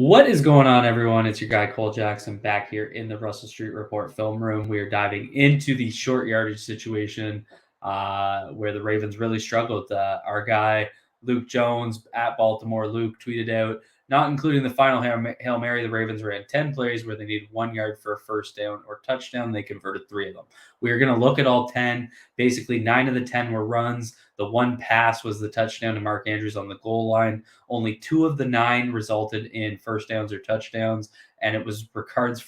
What is going on, everyone? It's your guy Cole Jackson back here in the Russell Street Report film room. We are diving into the short yardage situation where the Ravens really struggled. Our guy Luke Jones at Baltimore, Luke tweeted out, not including the final Hail Mary, the Ravens ran 10 plays where they needed 1 yard for a first down or touchdown. They converted 3 of them. We are going to look at all 10. Basically, 9 of the 10 were runs. The one pass was the touchdown to Mark Andrews on the goal line. Only 2 of the 9 resulted in first downs or touchdowns, and it was Ricard's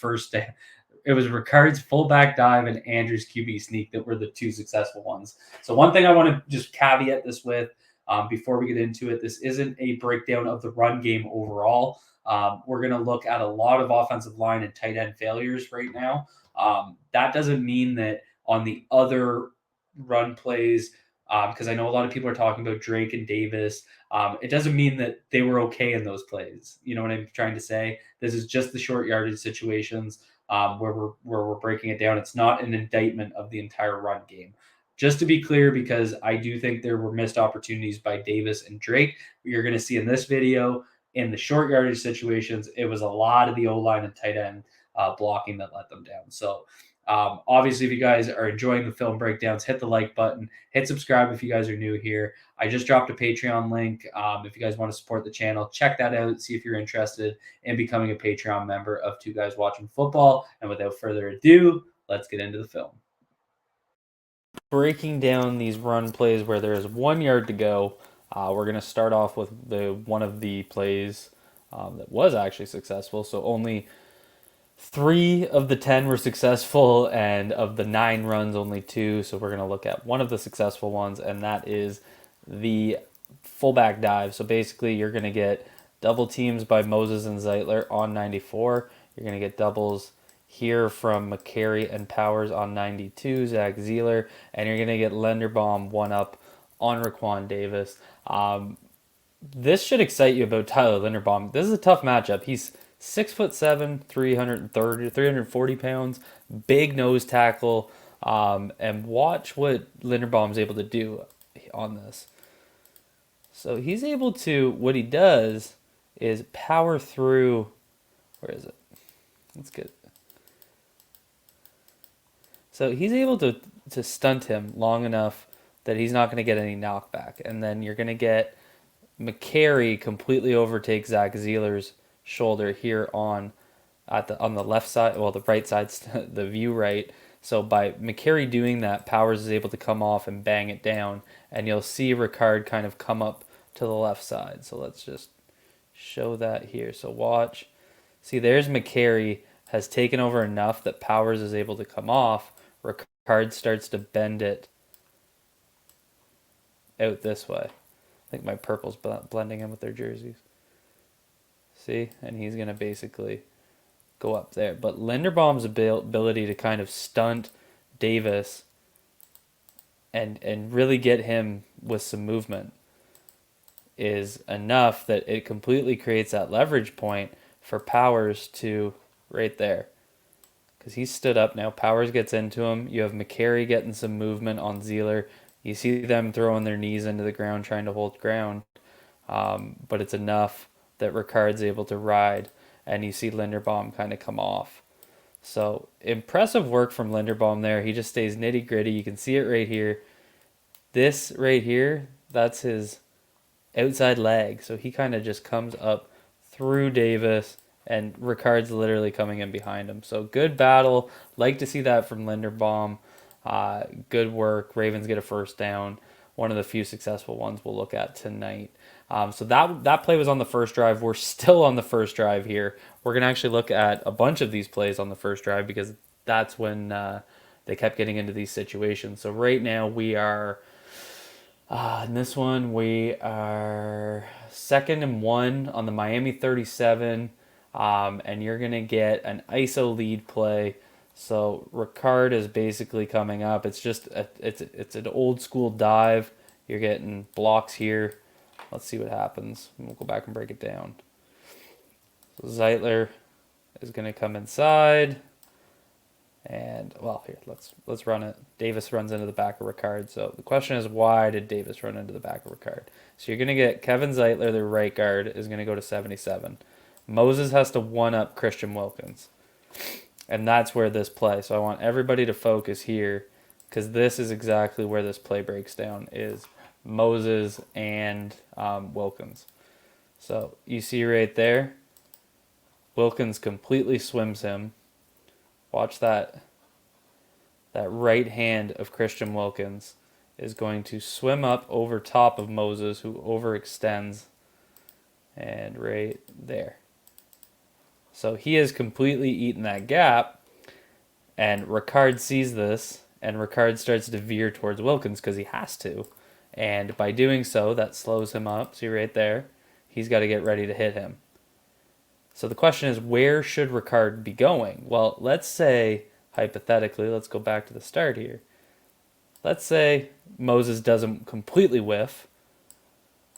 fullback dive and Andrews QB sneak that were the 2 successful ones. So one thing I want to just caveat this with before we get into it, this isn't a breakdown of the run game overall. We're going to look at a lot of offensive line and tight end failures right now. That doesn't mean that on the other run plays, because I know a lot of people are talking about Drake and Davis. It doesn't mean that they were okay in those plays. You know what I'm trying to say? This is just the short yardage situations where we're breaking it down. It's not an indictment of the entire run game. Just to be clear, because I do think there were missed opportunities by Davis and Drake. You're going to see in this video, in the short yardage situations, it was a lot of the O-line and tight end blocking that let them down. So obviously, if you guys are enjoying the film breakdowns, hit the like button, hit subscribe if you guys are new here. I just dropped a Patreon link. If you guys want to support the channel, check that out. See if you're interested in becoming a Patreon member of Two Guys Watching Football. And without further ado, let's get into the film. Breaking down these run plays where there is 1 yard to go. We're going to start off with one of the plays that was actually successful. So only 3 of the 10 were successful, and of the 9 runs, only 2. So we're going to look at one of the successful ones, and that is the fullback dive. So basically, you're going to get double teams by Moses and Zeitler on 94. You're going to get doubles here from McCary and Powers on 92, Zach Zeeler, and you're going to get Linderbaum one up on Raquan Davis. This should excite you about Tyler Linderbaum. This is a tough matchup. He's 6'7", 340 pounds, big nose tackle, and watch what Linderbaum's able to do on this. So he's able to, what he does is power through, where is it? Let's get it. So he's able to stunt him long enough that he's not going to get any knockback. And then you're going to get McCary completely overtake Zach Zeeler's shoulder here on the left side, well, the right side's the view right. So by McCary doing that, Powers is able to come off and bang it down, and you'll see Ricard kind of come up to the left side. So let's just show that here. So watch. See, there's McCary has taken over enough that Powers is able to come off. Ricard starts to bend it out this way. I think my purple's blending in with their jerseys. See? And he's going to basically go up there. But Linderbaum's ability to kind of stunt Davis and really get him with some movement is enough that it completely creates that leverage point for Powers to right there. Because he's stood up now. Powers gets into him. You have McCary getting some movement on Zeeler. You see them throwing their knees into the ground, trying to hold ground. But it's enough that Ricard's able to ride, and you see Linderbaum kind of come off. So impressive work from Linderbaum there. He just stays nitty gritty. You can see it right here. This right here, that's his outside leg. So he kind of just comes up through Davis, and Ricard's literally coming in behind him. So good battle. Like to see that from Linderbaum. Good work. Ravens get a first down. One of the few successful ones we'll look at tonight. So that play was on the first drive. We're still on the first drive here. We're going to actually look at a bunch of these plays on the first drive because that's when they kept getting into these situations. So right now we are, in this one, we are 2nd and 1 on the Miami 37. And you're going to get an ISO lead play. So Ricard is basically coming up. It's just it's an old school dive. You're getting blocks here. Let's see what happens. We'll go back and break it down. So Zeitler is going to come inside. And, well, here, let's run it. Davis runs into the back of Ricard. So the question is, why did Davis run into the back of Ricard? So you're going to get Kevin Zeitler, the right guard, is going to go to 77. Moses has to one-up Christian Wilkins. And that's where this play. So I want everybody to focus here because this is exactly where this play breaks down is Moses and Wilkins. So you see right there, Wilkins completely swims him. Watch that. That right hand of Christian Wilkins is going to swim up over top of Moses, who overextends, and right there. So he has completely eaten that gap, and Ricard sees this, and Ricard starts to veer towards Wilkins because he has to. And by doing so, that slows him up. See right there? He's got to get ready to hit him. So the question is, where should Ricard be going? Well, let's say, hypothetically, let's go back to the start here. Let's say Moses doesn't completely whiff.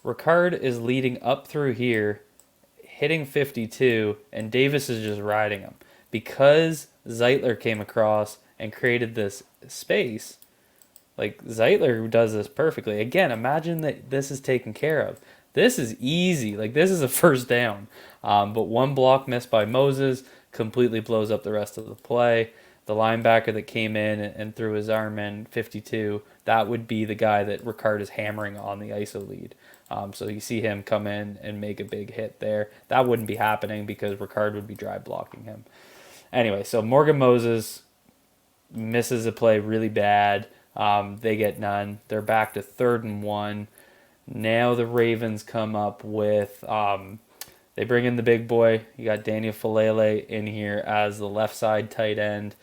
Ricard is leading up through here, hitting 52, and Davis is just riding him. Because Zeitler came across and created this space, like Zeitler does this perfectly. Again, imagine that this is taken care of. This is easy. Like, this is a first down. But one block missed by Moses completely blows up the rest of the play. The linebacker that came in and threw his arm in, 52, that would be the guy that Ricard is hammering on the ISO lead. So you see him come in and make a big hit there. That wouldn't be happening because Ricard would be drive blocking him. Anyway, so Morgan Moses misses a play really bad. They get none. They're back to 3rd and 1. Now the Ravens come up with, they bring in the big boy. You got Daniel Falele in here as the left side tight end.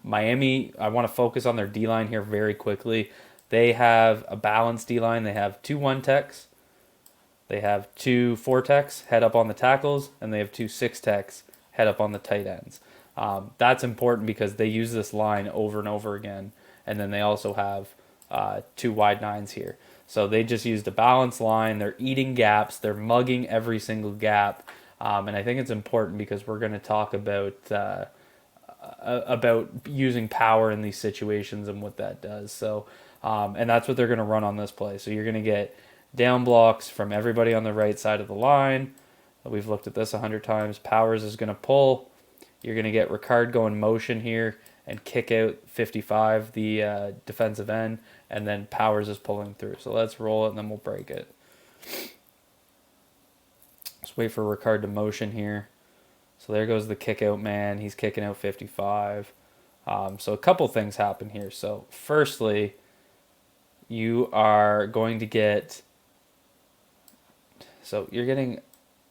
Miami, I want to focus on their D-line here very quickly. They have a balanced D-line. They have 2 1-techs. They have 2 4-techs head up on the tackles, and they have 2 6-techs head up on the tight ends. That's important because they use this line over and over again. And then they also have 2 wide 9s here. So they just used a balanced line. They're eating gaps. They're mugging every single gap. And I think it's important because we're going to talk about using power in these situations and what that does. So, and that's what they're going to run on this play. So you're going to get down blocks from everybody on the right side of the line. We've looked at this 100 times. Powers is going to pull. You're going to get Ricard going motion here and kick out 55, the defensive end, and then Powers is pulling through. So let's roll it, and then we'll break it. Let's wait for Ricard to motion here. So there goes the kick out man. He's kicking out 55. So a couple things happen here. So firstly, you are going to get... So you're getting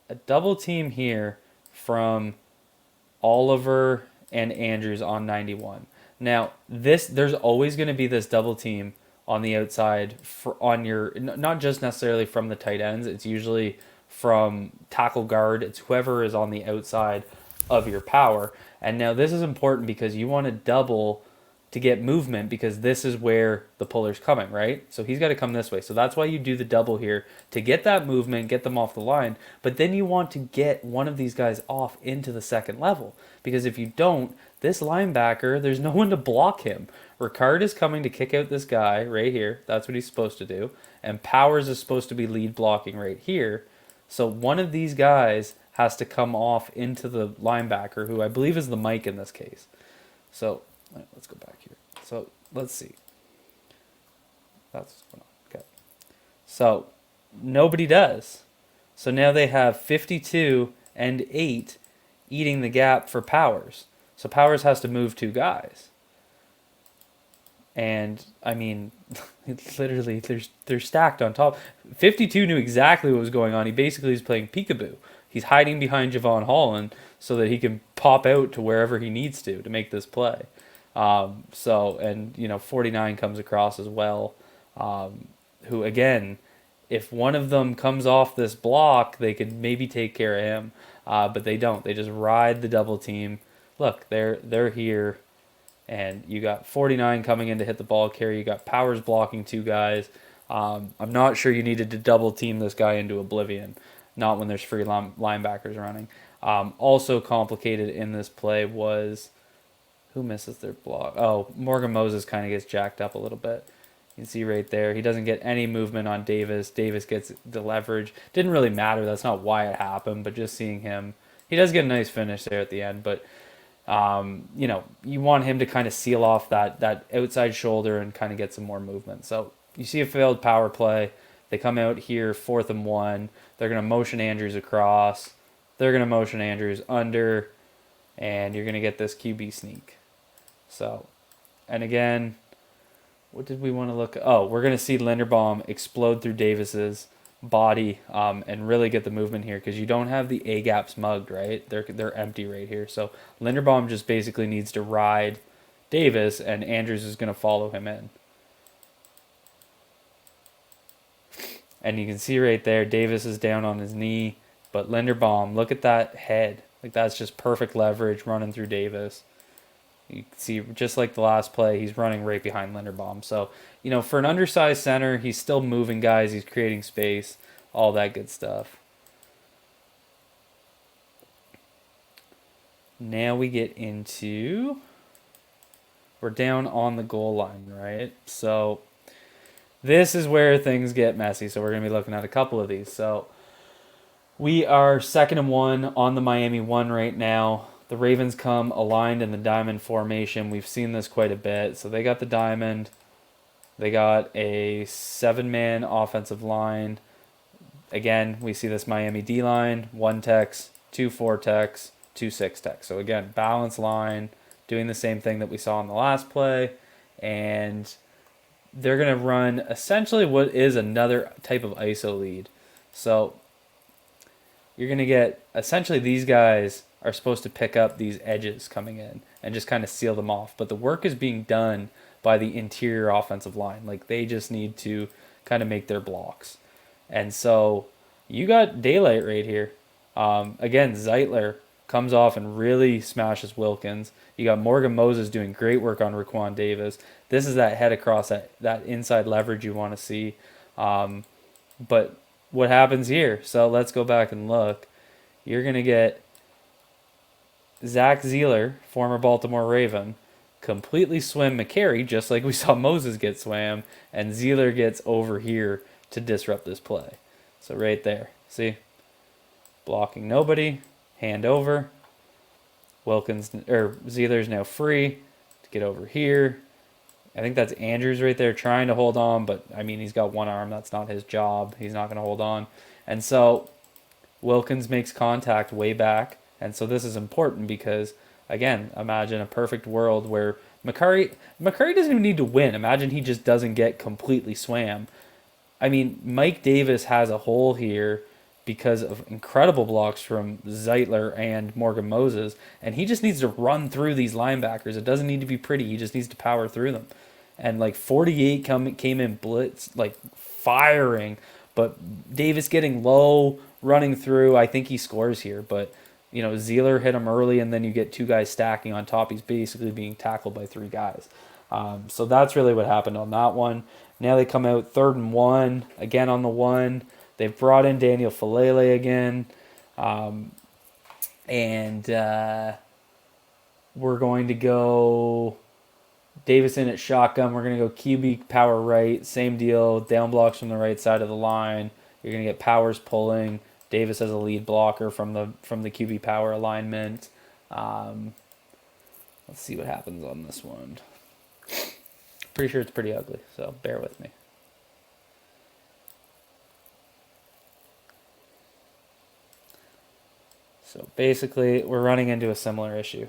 a double team here from Oliver and Andrews on 91. Now, there's always going to be this double team on the outside on your, not just necessarily from the tight ends. It's usually from tackle guard. It's whoever is on the outside of your power. And now this is important because you want to double to get movement because this is where the puller's coming, right? So he's got to come this way. So that's why you do the double here to get that movement, get them off the line. But then you want to get one of these guys off into the second level because if you don't, this linebacker, there's no one to block him. Ricard is coming to kick out this guy right here. That's what he's supposed to do. And Powers is supposed to be lead blocking right here. So one of these guys has to come off into the linebacker, who I believe is the Mike in this case. So let's go back here. So let's see. That's what's going on. Okay. So nobody does. So now they have 52 and 8 eating the gap for Powers. So Powers has to move 2 guys. And I mean, literally, they're stacked on top. 52 knew exactly what was going on. He basically is playing peekaboo. He's hiding behind Javon Holland so that he can pop out to wherever he needs to make this play. And 49 comes across as well. Who again, if one of them comes off this block, they could maybe take care of him. But they don't. They just ride the double team. Look, they're here. And you got 49 coming in to hit the ball carrier. You got Powers blocking 2 guys. I'm not sure you needed to double team this guy into oblivion. Not when there's free linebackers running. Also complicated in this play was... Who misses their block? Oh, Morgan Moses kind of gets jacked up a little bit. You can see right there, he doesn't get any movement on Davis. Davis gets the leverage. Didn't really matter. That's not why it happened, but just seeing him, he does get a nice finish there at the end. But you know, you want him to kind of seal off that outside shoulder and kind of get some more movement. So you see a failed power play. They come out here 4th and 1. They're going to motion Andrews across. They're going to motion Andrews under, and you're going to get this QB sneak. So, and again, what did we want to look at? Oh, we're going to see Linderbaum explode through Davis's body and really get the movement here because you don't have the A gaps mugged, right? They're empty right here. So Linderbaum just basically needs to ride Davis, and Andrews is going to follow him in. And you can see right there, Davis is down on his knee, but Linderbaum, look at that head. Like, that's just perfect leverage running through Davis. You can see, just like the last play, he's running right behind Linderbaum. So, you know, for an undersized center, he's still moving guys. He's creating space, all that good stuff. Now we get into, we're down on the goal line, right? So this is where things get messy. So we're going to be looking at a couple of these. So we are 2nd and 1 on the Miami 1 right now. The Ravens come aligned in the diamond formation. We've seen this quite a bit. So they got the diamond. They got a 7-man offensive line. Again, we see this Miami D-line, 1 techs, 2 4 techs, 2 6 techs. So again, balanced line, doing the same thing that we saw in the last play. And they're going to run essentially what is another type of ISO lead. So you're going to get, essentially these guys are supposed to pick up these edges coming in and just kind of seal them off. But the work is being done by the interior offensive line. Like, they just need to kind of make their blocks. And so you got daylight right here. Again, Zeitler comes off and really smashes Wilkins. You got Morgan Moses doing great work on Raquan Davis. This is that head across, that inside leverage you want to see. But what happens here? So let's go back and look. You're going to get Zach Zeeler, former Baltimore Raven, completely swim McCary, just like we saw Moses get swam, and Zeeler gets over here to disrupt this play. So right there, see? Blocking nobody, hand over. Zeeler's now free to get over here. I think that's Andrews right there trying to hold on, but I mean, he's got one arm. That's not his job. He's not going to hold on. And so Wilkins makes contact way back. And so this is important because, again, imagine a perfect world where McCurry doesn't even need to win. Imagine he just doesn't get completely swam. I mean, Mike Davis has a hole here because of incredible blocks from Zeitler and Morgan Moses, and he just needs to run through these linebackers. It doesn't need to be pretty. He just needs to power through them. And like 48 came in blitz, like firing, but Davis getting low, running through. I think he scores here, but you know, Zeeler hit him early, and then you get 2 guys stacking on top. He's basically being tackled by 3 guys. So that's really what happened on that one. Now they come out 3rd and 1, again on the 1. They've brought in Daniel Falele again. And we're going to go Davis in at shotgun. We're going to go QB power right. Same deal. Down blocks from the right side of the line. You're going to get Powers pulling. Davis as a lead blocker from the QB power alignment. Let's see what happens on this one. Pretty sure it's pretty ugly, so bear with me. So basically, we're running into a similar issue.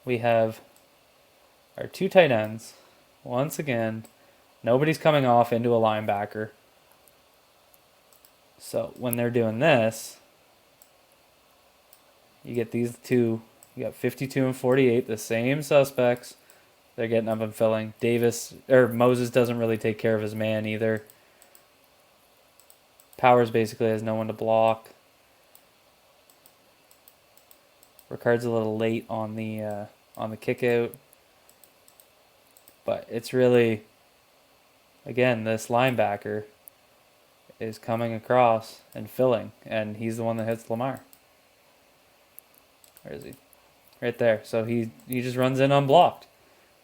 We have our 2 tight ends. Once again, nobody's coming off into a linebacker. So when they're doing this, you get these 2. You got 52 and 48, the same suspects. They're getting up and filling. Moses doesn't really take care of his man either. Powers basically has no one to block. Ricard's a little late on the kick out. But it's really, again, this linebacker is coming across and filling, and he's the one that hits Lamar. Where is he? Right there. So he just runs in unblocked.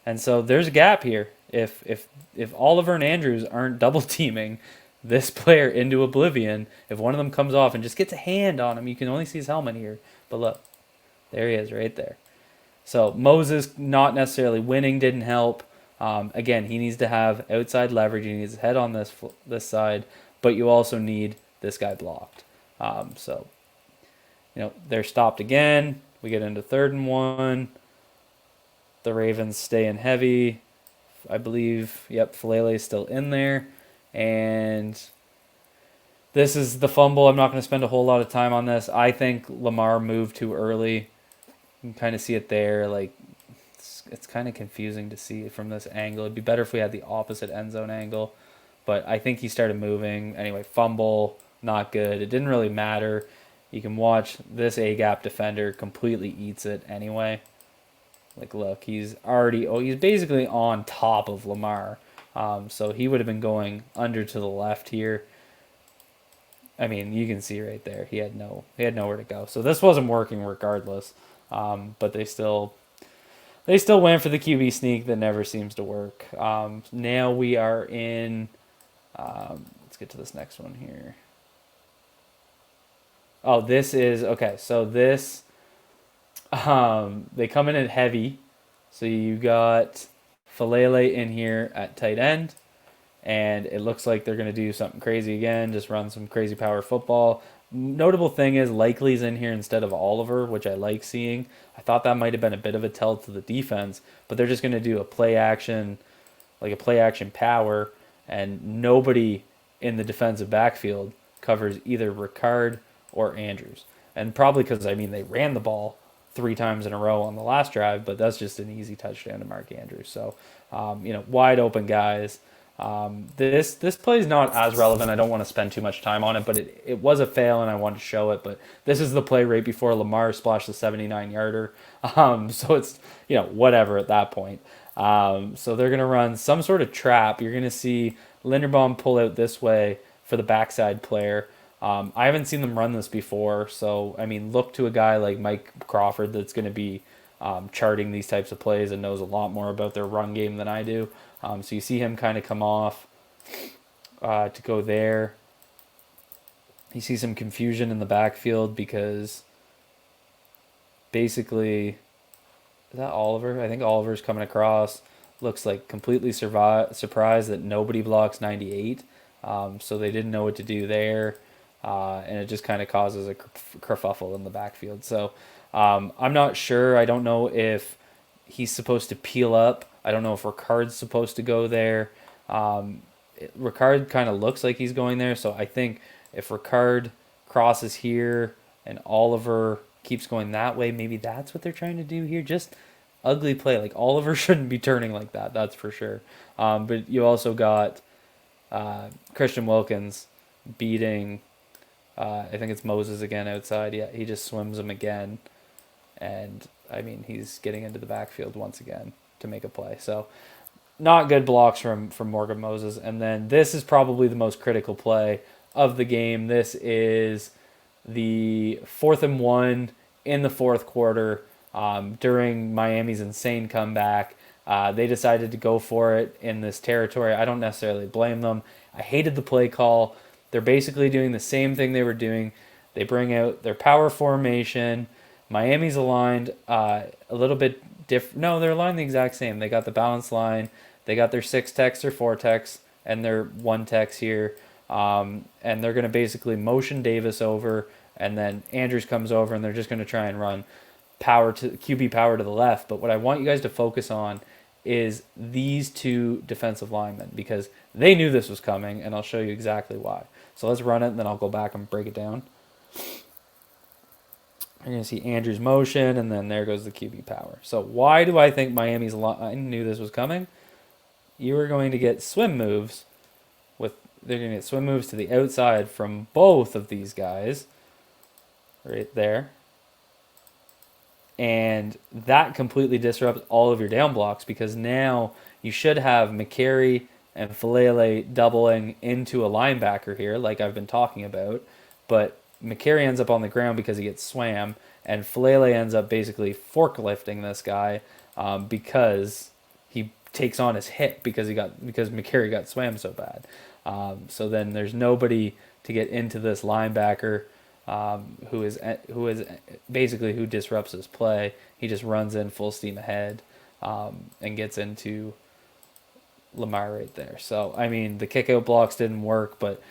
And so there's a gap here. If Oliver and Andrews aren't double teaming this player into oblivion, if one of them comes off and just gets a hand on him, you can only see his helmet here. But look, there he is right there. So Moses not necessarily winning didn't help. Again, he needs to have outside leverage. He needs his head on this side, but you also need this guy blocked. So they're stopped again. We get into 3rd and 1. The Ravens stay in heavy. I believe, yep, Falele is still in there. And this is the fumble. I'm not going to spend a whole lot of time on this. I think Lamar moved too early. You can kind of see it there. Like, it's kind of confusing to see it from this angle. It'd be better if we had the opposite end zone angle. But I think he started moving. Anyway, fumble, not good. It didn't really matter. You can watch this A-gap defender completely eats it anyway. Like, look, he's basically on top of Lamar. So he would have been going under to the left here. I mean, you can see right there, he had nowhere to go. So this wasn't working regardless. But they still went for the QB sneak that never seems to work. Now we are in. Let's get to this next one here. Oh, this is okay. So this, they come in at heavy. So you got Falele in here at tight end, and it looks like they're going to do something crazy again, just run some crazy power football. Notable thing is Likely's in here instead of Oliver, which I like seeing. I thought that might have been a bit of a tell to the defense, but they're just going to do a play action power, and nobody in the defensive backfield covers either Ricard or Andrews. And probably because, they ran the ball 3 times in a row on the last drive, but that's just an easy touchdown to Mark Andrews. So, wide open guys. This play is not as relevant. I don't want to spend too much time on it, but it was a fail and I wanted to show it. But this is the play right before Lamar splashed the 79-yarder. So it's, whatever at that point. So they're going to run some sort of trap. You're going to see Linderbaum pull out this way for the backside player. I haven't seen them run this before. So, look to a guy like Mike Crawford that's going to be charting these types of plays and knows a lot more about their run game than I do. So you see him kind of come off to go there. You see some confusion in the backfield because basically, is that Oliver? I think Oliver's coming across. Looks like completely surprised that nobody blocks 98. So they didn't know what to do there. And it just kind of causes a kerfuffle in the backfield. So I'm not sure. I don't know if he's supposed to peel up. I don't know if Ricard's supposed to go there. Ricard kind of looks like he's going there. So I think if Ricard crosses here and Oliver keeps going that way, maybe that's what they're trying to do here. Just ugly play. Like, Oliver shouldn't be turning like that. That's for sure. But you also got Christian Wilkins beating, I think it's Moses again outside. Yeah, he just swims him again. And, he's getting into the backfield once again to make a play. So, not good blocks from Morgan Moses. And then this is probably the most critical play of the game. This is the 4th-and-1 in the 4th quarter during Miami's insane comeback. They decided to go for it in this territory. I don't necessarily blame them. I hated the play call. They're basically doing the same thing they were doing. They bring out their power formation. Miami's aligned a little bit different. No, they're aligned the exact same. They got the balanced line. They got their 6 techs or 4 techs and their 1 techs here. And they're going to basically motion Davis over, and then Andrews comes over, and they're just going to try and run QB power to the left. But what I want you guys to focus on is these 2 defensive linemen, because they knew this was coming, and I'll show you exactly why. So let's run it, and then I'll go back and break it down. You're going to see Andrews motion, and then there goes the QB power. So why do I think Miami's line knew this was coming? You are going to get swim moves. They're going to get swim moves to the outside from both of these guys. Right there. And that completely disrupts all of your down blocks, because now you should have McCary and Falele doubling into a linebacker here, like I've been talking about. But McCary ends up on the ground because he gets swam, and Falele ends up basically forklifting this guy because he takes on his hip because McCary got swam so bad. So then there's nobody to get into this linebacker who is basically who disrupts his play. He just runs in full steam ahead and gets into Lamar right there. So I mean the kick out blocks didn't work, but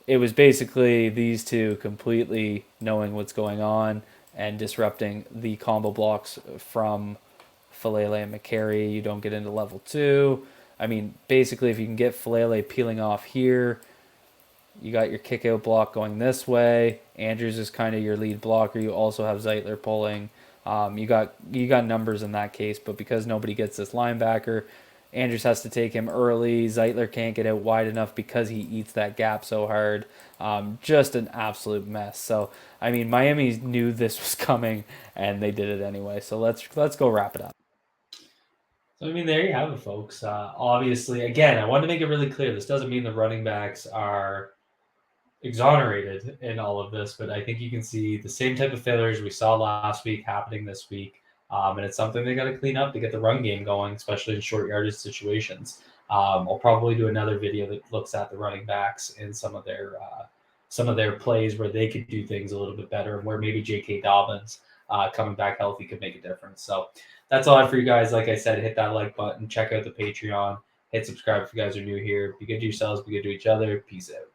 it was basically these two completely knowing what's going on and disrupting the combo blocks from Falele and McCary. You don't get into level 2. I mean, basically, if you can get Falele peeling off here, you got your kick out block going this way. Andrews is kind of your lead blocker. You also have Zeitler pulling. You got numbers in that case, but because nobody gets this linebacker, Andrews has to take him early. Zeitler can't get out wide enough because he eats that gap so hard. Just an absolute mess. So I mean, Miami knew this was coming, and they did it anyway. So let's go wrap it up. So I mean, there you have it, folks. Obviously, again, I want to make it really clear. This doesn't mean the running backs are exonerated in all of this, but I think you can see the same type of failures we saw last week happening this week. And it's something they got to clean up to get the run game going, especially in short yardage situations. I'll probably do another video that looks at the running backs and some of their plays where they could do things a little bit better, and where maybe J.K. Dobbins coming back healthy could make a difference. So that's all I have for you guys. Like I said, hit that like button, check out the Patreon, hit subscribe if you guys are new here. Be good to yourselves, be good to each other. Peace out.